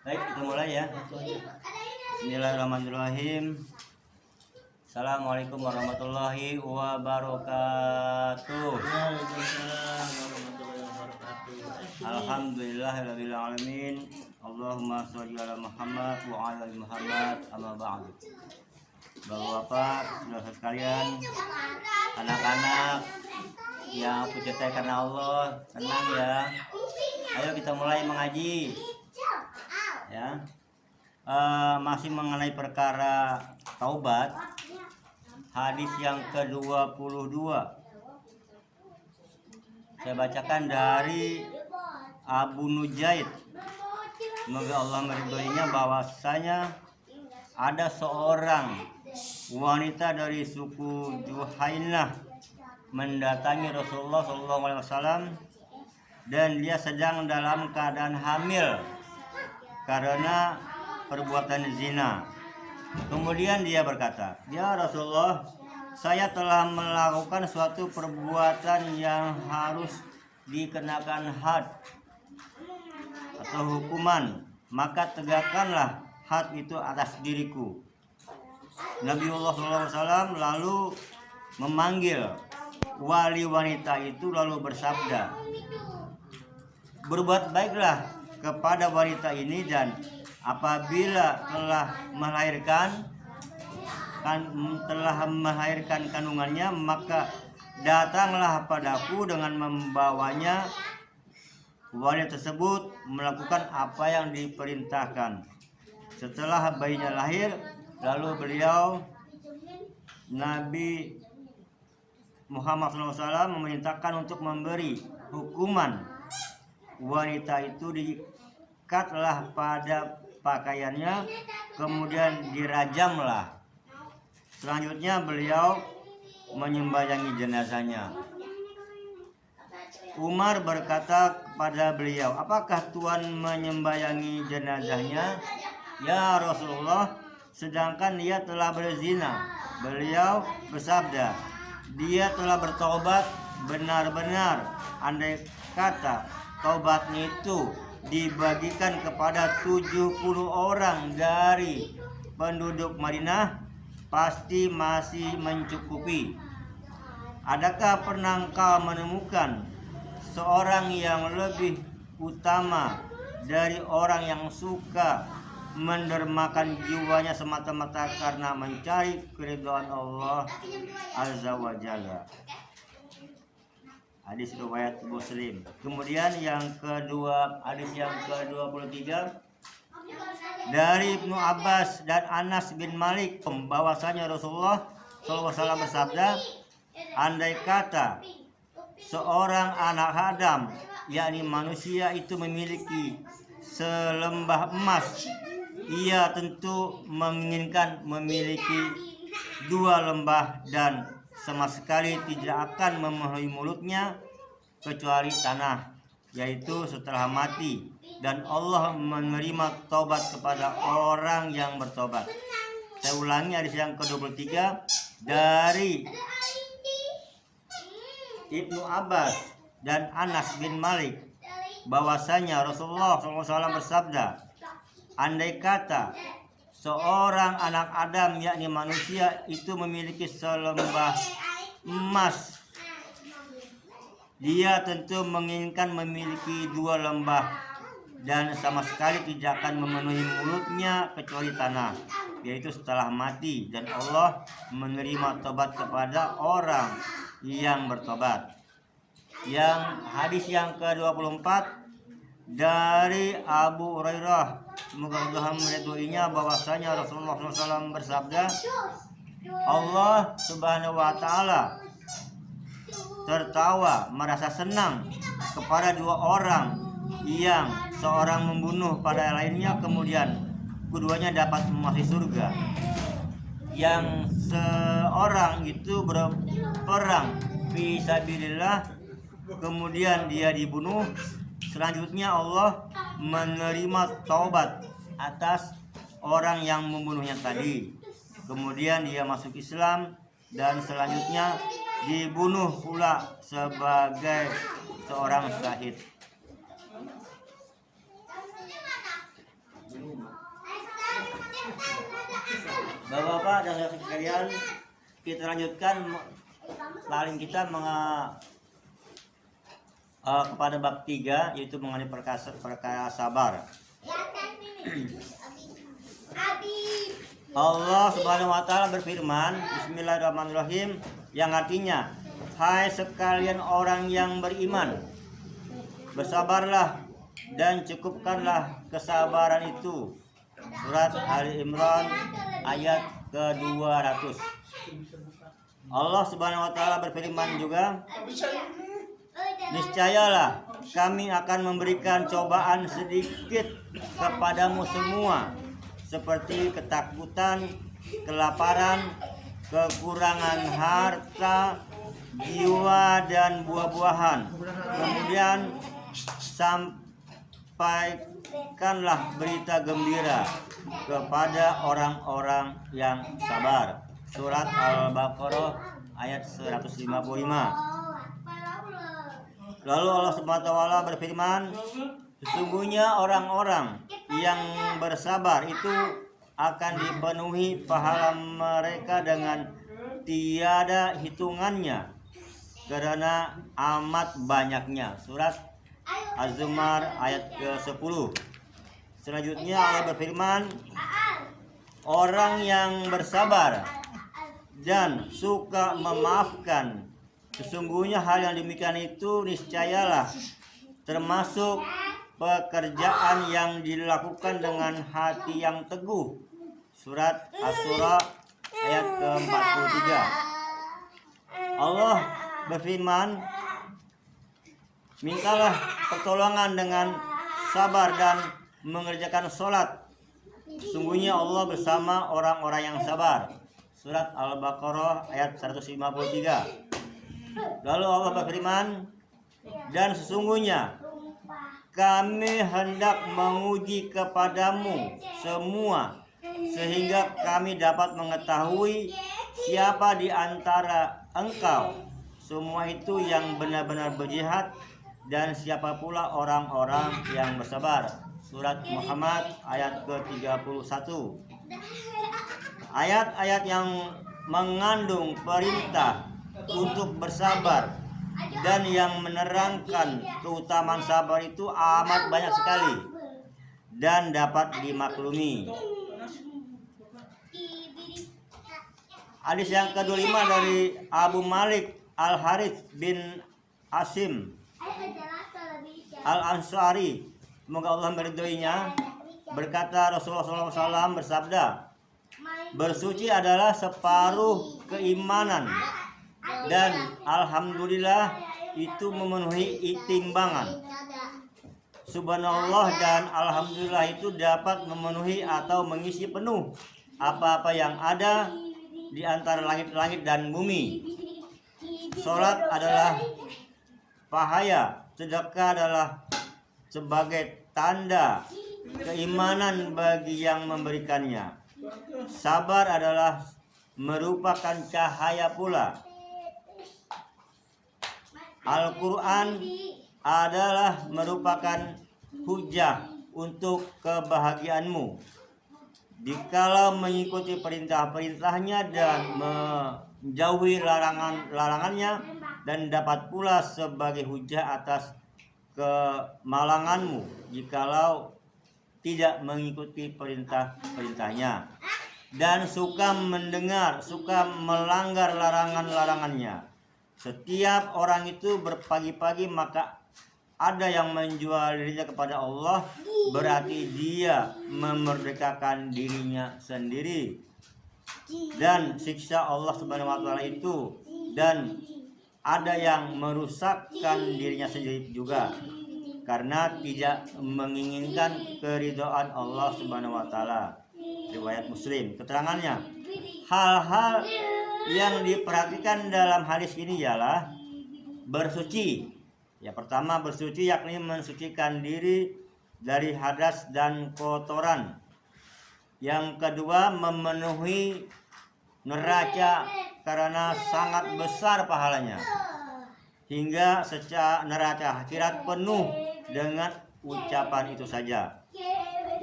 Baik, kita mulai ya. Bismillahirrahmanirrahim. Assalamualaikum warahmatullahi wabarakatuh. Waalaikumsalam warahmatullahi wabarakatuh. Alhamdulillahirabbil alamin. Allahumma sholli ala Muhammad wa ala ali Muhammad. Amma ba'du. Bapak-bapak, saudara sekalian, anak-anak yang aku cintai karena Allah, tenang ya. Ayo kita mulai mengaji. Ya. Masih mengenai perkara taubat. Hadis yang ke-22. Saya bacakan dari Abu Nujaid. Semoga Allah meridhoinya, bahwasanya ada seorang wanita dari suku Juhainah mendatangi Rasulullah SAW, dan dia sedang dalam keadaan hamil karena perbuatan zina. Kemudian dia berkata, "Ya Rasulullah, saya telah melakukan suatu perbuatan yang harus dikenakan had atau hukuman, maka tegakkanlah had itu atas diriku." Nabiullah SAW lalu memanggil wali wanita itu lalu bersabda, "Berbuat baiklah kepada wanita ini, dan apabila telah melahirkan kandungannya, maka datanglah padaku dengan membawanya." Wanita tersebut melakukan apa yang diperintahkan. Setelah bayinya lahir, lalu beliau Nabi Muhammad SAW memerintahkan untuk memberi hukuman. Wanita itu diikatlah pada pakaiannya, kemudian dirajamlah. Selanjutnya beliau menyembayangi jenazahnya. Umar berkata kepada beliau, "Apakah Tuhan menyembayangi jenazahnya?" "Ya Rasulullah, sedangkan dia telah berzina." Beliau bersabda, "Dia telah bertobat benar-benar. Andai kata taubatnya itu dibagikan kepada 70 orang dari penduduk Madinah, pasti masih mencukupi. Adakah pernah engkau menemukan seorang yang lebih utama dari orang yang suka mendermakan jiwanya semata-mata karena mencari keridhaan Allah Azza wa Jalla?" Hadis riwayat Muslim. Kemudian yang kedua, hadis yang ke-23 dari Ibnu Abbas dan Anas bin Malik, bahwasanya Rasulullah SAW bersabda, "Andai kata seorang anak Adam, yakni manusia, itu memiliki selembah emas, ia tentu menginginkan memiliki 2 lembah, dan sama sekali tidak akan memenuhi mulutnya kecuali tanah, yaitu setelah mati, dan Allah menerima taubat kepada orang yang bertobat." Saya ulangi hadis yang ke-23 dari Ibnu Abbas dan Anas bin Malik, bahwasanya Rasulullah SAW bersabda, "Andai kata seorang anak Adam, yakni manusia, itu memiliki selembah emas, dia tentu menginginkan memiliki 2 lembah, dan sama sekali tidak akan memenuhi mulutnya kecuali tanah, yaitu setelah mati, dan Allah menerima tobat kepada orang yang bertobat." Yang hadis yang ke-24 dari Abu Hurairah, semoga Allah meridhoinya, bahwasanya Rasulullah SAW bersabda, "Allah Subhanahu wa Ta'ala tertawa, merasa senang kepada 2 orang yang seorang membunuh pada lainnya, kemudian keduanya dapat memasuki surga. Yang seorang itu berperang fisabilillah, kemudian dia dibunuh. Selanjutnya Allah menerima taubat atas orang yang membunuhnya tadi. Kemudian dia masuk Islam, dan selanjutnya dibunuh pula sebagai seorang syahid." Bapak-bapak dan saudara sekalian, kita lanjutkan lain kita kepada bab 3, yaitu mengenai perkara sabar. Allah Subhanahu wa taala berfirman, Bismillahirrahmanirrahim, yang artinya, hai sekalian orang yang beriman, bersabarlah dan cukupkanlah kesabaran itu. Surat Ali Imran ayat ke-200. Allah Subhanahu wa taala berfirman juga, niscayalah kami akan memberikan cobaan sedikit kepadamu semua, seperti ketakutan, kelaparan, kekurangan harta, jiwa dan buah-buahan. Kemudian sampaikanlah berita gembira kepada orang-orang yang sabar. Surat Al-Baqarah ayat 155. Lalu Allah Subhanahu wa taala berfirman, sesungguhnya orang-orang yang bersabar itu akan dipenuhi pahala mereka dengan tiada hitungannya karena amat banyaknya. Surat Az-Zumar ayat ke-10. Selanjutnya Allah berfirman, orang yang bersabar dan suka memaafkan, sesungguhnya hal yang demikian itu niscayalah termasuk pekerjaan yang dilakukan dengan hati yang teguh. Surat Asy-Syura ayat ke-43. Allah berfirman, mintalah pertolongan dengan sabar dan mengerjakan sholat. Sungguhnya Allah bersama orang-orang yang sabar. Surat Al-Baqarah ayat 153. Lalu Allah berfirman, dan sesungguhnya kami hendak menguji kepadamu semua sehingga kami dapat mengetahui siapa di antara engkau semua itu yang benar-benar berjihad dan siapa pula orang-orang yang bersabar. Surat Muhammad ayat ke-31. Ayat-ayat yang mengandung perintah untuk bersabar dan yang menerangkan keutamaan sabar itu amat banyak sekali dan dapat dimaklumi. Hadis yang ke-25 dari Abu Malik Al-Harits bin Asim Al-Ansari, semoga Allah meridhoinya, berkata Rasulullah SAW bersabda, bersuci adalah separuh keimanan dan alhamdulillah itu memenuhi timbangan. Subhanallah dan alhamdulillah itu dapat memenuhi atau mengisi penuh apa-apa yang ada di antara langit-langit dan bumi. Salat adalah pahaya, sedekah adalah sebagai tanda keimanan bagi yang memberikannya. Sabar adalah merupakan cahaya pula. Al-Quran adalah merupakan hujah untuk kebahagiaanmu. Dikala mengikuti perintah-perintahnya dan menjauhi larangannya, dan dapat pula sebagai hujah atas kemalanganmu jikalau tidak mengikuti perintah-perintahnya dan suka mendengar, suka melanggar larangan-larangannya. Setiap orang itu berpagi-pagi maka ada yang menjual dirinya kepada Allah, berarti dia memerdekakan dirinya sendiri dan siksa Allah Subhanahu wa taala itu, dan ada yang merusakkan dirinya sendiri juga karena tidak menginginkan keridhaan Allah Subhanahu wa taala. Riwayat Muslim. Keterangannya, hal-hal yang diperhatikan dalam hadis ini ialah bersuci. Yang pertama bersuci yakni mensucikan diri dari hadas dan kotoran. Yang kedua memenuhi neraca karena sangat besar pahalanya, hingga secara neraca akhirat penuh dengan ucapan itu saja.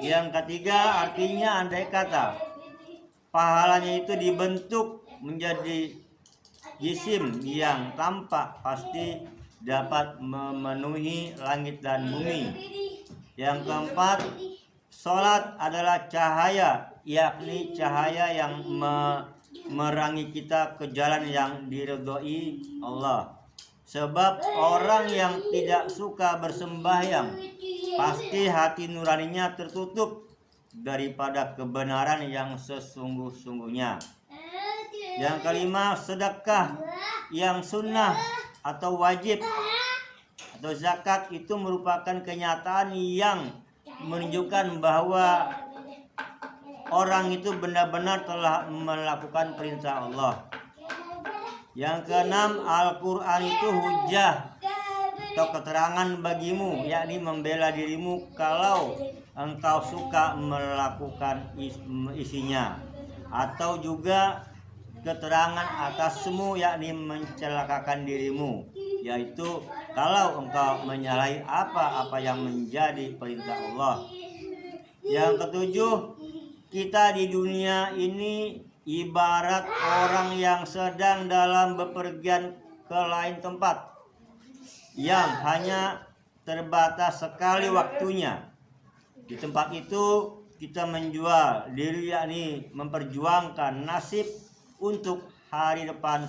Yang ketiga artinya andai kata pahalanya itu dibentuk menjadi jisim yang tampak pasti dapat memenuhi langit dan bumi. Yang keempat, sholat adalah cahaya, yakni cahaya yang merangi kita ke jalan yang diridhoi Allah. Sebab orang yang tidak suka bersembahyang pasti hati nuraninya tertutup daripada kebenaran yang sesungguh-sungguhnya. Yang kelima, sedekah yang sunnah atau wajib atau zakat itu merupakan kenyataan yang menunjukkan bahwa orang itu benar-benar telah melakukan perintah Allah. Yang keenam, Al-Quran itu hujah atau keterangan bagimu, yakni membela dirimu kalau engkau suka melakukan isinya, atau juga keterangan atasmu, yakni mencelakakan dirimu, yaitu kalau engkau menyalahi apa-apa yang menjadi perintah Allah. Yang ketujuh, kita di dunia ini ibarat orang yang sedang dalam bepergian ke lain tempat yang hanya terbatas sekali waktunya. Di tempat itu kita menjual diri, yakni memperjuangkan nasib untuk hari depan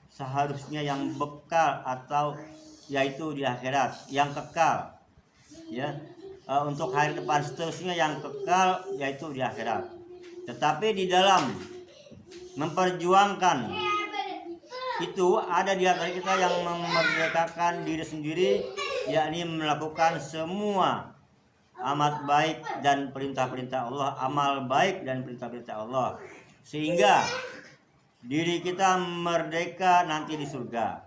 seharusnya yang bekal, atau yaitu di akhirat yang kekal, ya. Untuk hari depan seterusnya yang kekal yaitu di akhirat. Tetapi di dalam memperjuangkan itu ada di antara kita yang memerdekakan diri sendiri, yakni melakukan semua amat baik dan perintah-perintah Allah, amal baik dan perintah-perintah Allah, sehingga diri kita merdeka nanti di surga.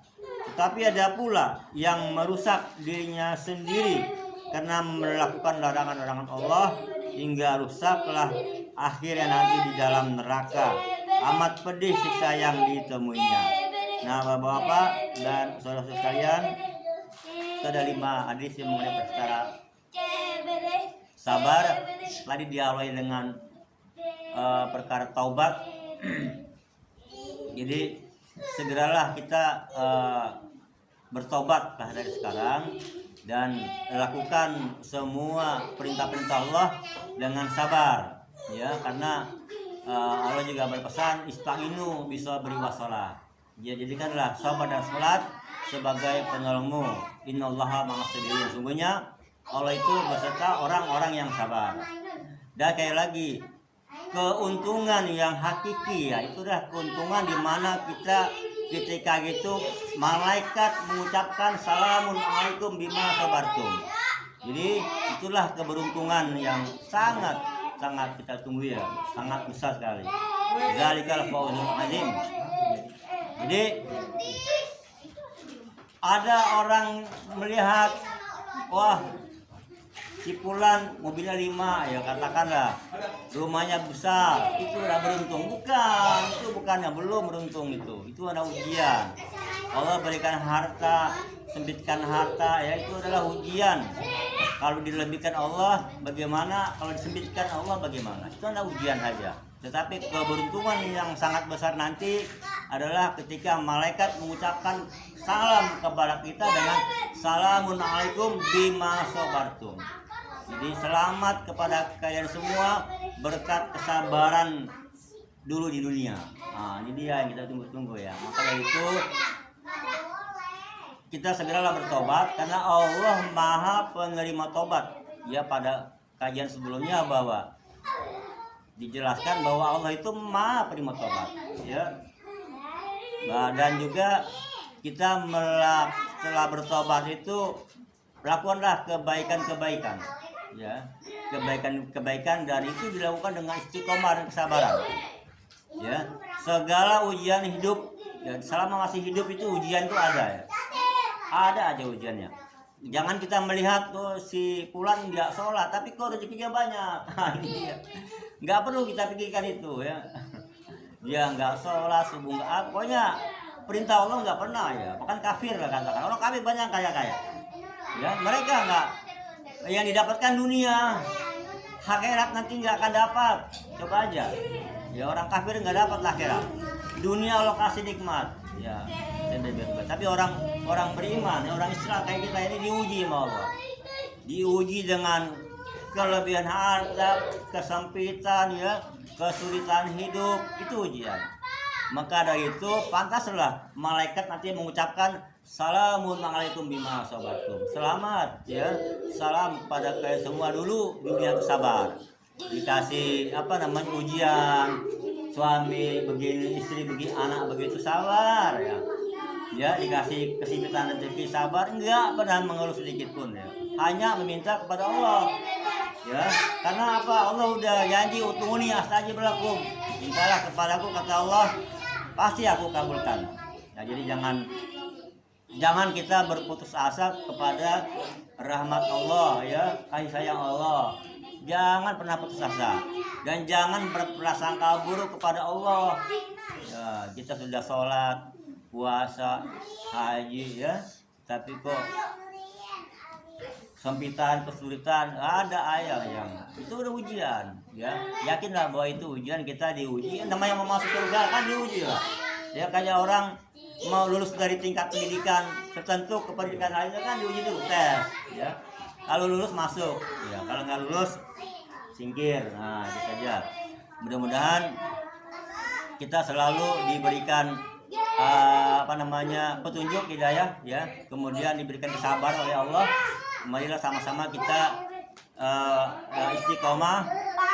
Tetapi ada pula yang merusak dirinya sendiri karena melakukan larangan-larangan Allah, hingga rusaklah akhirnya nanti di dalam neraka. Amat pedih siksa yang ditemuinya. Nah, bapak-bapak dan saudara-saudara sekalian, itu ada 5 hadis yang mengenai perkara sabar. Tadi diawali dengan perkara taubat. Jadi segeralah kita bertobat dari sekarang dan lakukan semua perintah-perintah Allah dengan sabar, ya, karena Allah juga berpesan ista'inu bisabri wassalah. Ya, jadikanlah sabar dan salat sebagai penolongmu. Innallaha ma'as-sabirin. Sungguhnya Allah itu beserta orang-orang yang sabar. Dan kayak lagi, keuntungan yang hakiki, ya, itu dah keuntungan di mana kita ketika gitu malaikat mengucapkan salamun alaikum bima sabartum. Jadi itulah keberuntungan yang sangat kita tunggu, ya, sangat besar sekali. Zalikal fawzul azim. Jadi ada orang melihat, wah, si Fulan mobilnya 5, ya katakanlah rumahnya besar, itu udah beruntung. Bukan, itu bukannya belum beruntung, itu ada ujian. Allah berikan harta, sempitkan harta, ya itu adalah ujian. Kalau dilebihkan Allah bagaimana, kalau disempitkan Allah bagaimana, itu adalah ujian saja. Tetapi keberuntungan yang sangat besar nanti adalah ketika malaikat mengucapkan salam kepada kita dengan salamun alaikum bima sabartum. Jadi selamat kepada kalian semua berkat kesabaran dulu di dunia. Nah, ini dia yang kita tunggu-tunggu, ya. Maka dari itu kita segeralah bertobat, karena Allah Maha penerima tobat. Ya, pada kajian sebelumnya bahwa dijelaskan bahwa Allah itu Maha penerima tobat, ya. Nah, dan juga kita setelah bertobat itu lakukanlah kebaikan-kebaikan, ya, kebaikan-kebaikan, dan itu dilakukan dengan istiqomah dan kesabaran, ya. Segala ujian hidup, ya, selama masih hidup itu ujian itu ada, ya, ada aja ujiannya. Jangan kita melihat, oh, si Fulan nggak sholat tapi kok rezekinya banyak. Ini ya, nggak perlu kita pikirkan itu, ya. Dia nggak sholat subuh, nggak, pokoknya perintah Allah nggak pernah, ya. Bahkan kafir lah katakan, orang kafir banyak kaya-kaya, ya, mereka nggak, yang didapatkan dunia, akhirat nanti nggak akan dapat. Coba aja, Ya orang kafir nggak dapat akhirat. Dunia lokasi nikmat. Ya, tapi orang beriman, orang Islam kayak kita ini diuji sama Allah. Diuji dengan kelebihan harta, kesempitan, ya, kesulitan hidup, itu ujian. Maka dari itu pantaslah malaikat nanti mengucapkan Assalamualaikum bima sabartum. Selamat, ya, salam kepada kalian semua dulu dunia sabar. Dikasih ujian, suami begini, istri begini, anak begitu, sabar, ya. Ya, dikasih kesempitan rezeki, sabar, enggak pernah mengeluh sedikit pun, ya. Hanya meminta kepada Allah. Ya, karena apa? Allah udah janji utuni astajib lakum. Mintalah kepadaku, kata Allah, pasti aku kabulkan. Nah, jadi jangan kita berputus asa kepada rahmat Allah, ya, kasih sayang Allah. Jangan pernah putus asa dan jangan berprasangka buruk kepada Allah. Ya, kita sudah sholat, puasa, haji, ya, tapi kok sempitan, kesulitan, ada ayat yang itu udah ujian, ya. Yakinlah bahwa itu ujian, kita diuji. Namanya mau masuk surga kan diuji lah. Ya, kayak orang mau lulus dari tingkat pendidikan tertentu ke pendidikan lainnya kan diuji dulu, tes, ya. Kalau lulus masuk, ya. Kalau nggak lulus singkir. Nah, itu saja. Mudah-mudahan kita selalu diberikan petunjuk, hidayah, ya. Kemudian diberikan kesabaran oleh Allah. Marilah sama-sama kita istiqomah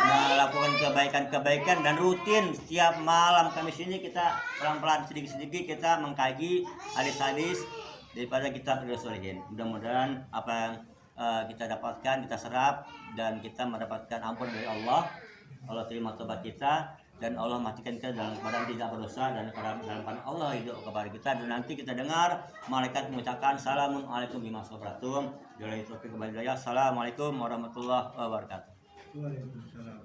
melakukan kebaikan-kebaikan dan rutin setiap malam Kamis ini kita pelan-pelan sedikit-sedikit kita mengkaji hadis-hadis daripada kitab Riyadhus Shalihin. Mudah-mudahan apa yang kita dapatkan kita serap dan kita mendapatkan ampun dari Allah. Allah terima tobat kita dan Allah matikan kita dalam keadaan tidak berdosa dan dalam keadaan Allah hidup kepada kita. Dan nanti kita dengar malaikat mengucapkan Assalamualaikum bima sabartum. Assalamualaikum warahmatullahi wabarakatuh. Waalaikumsalam.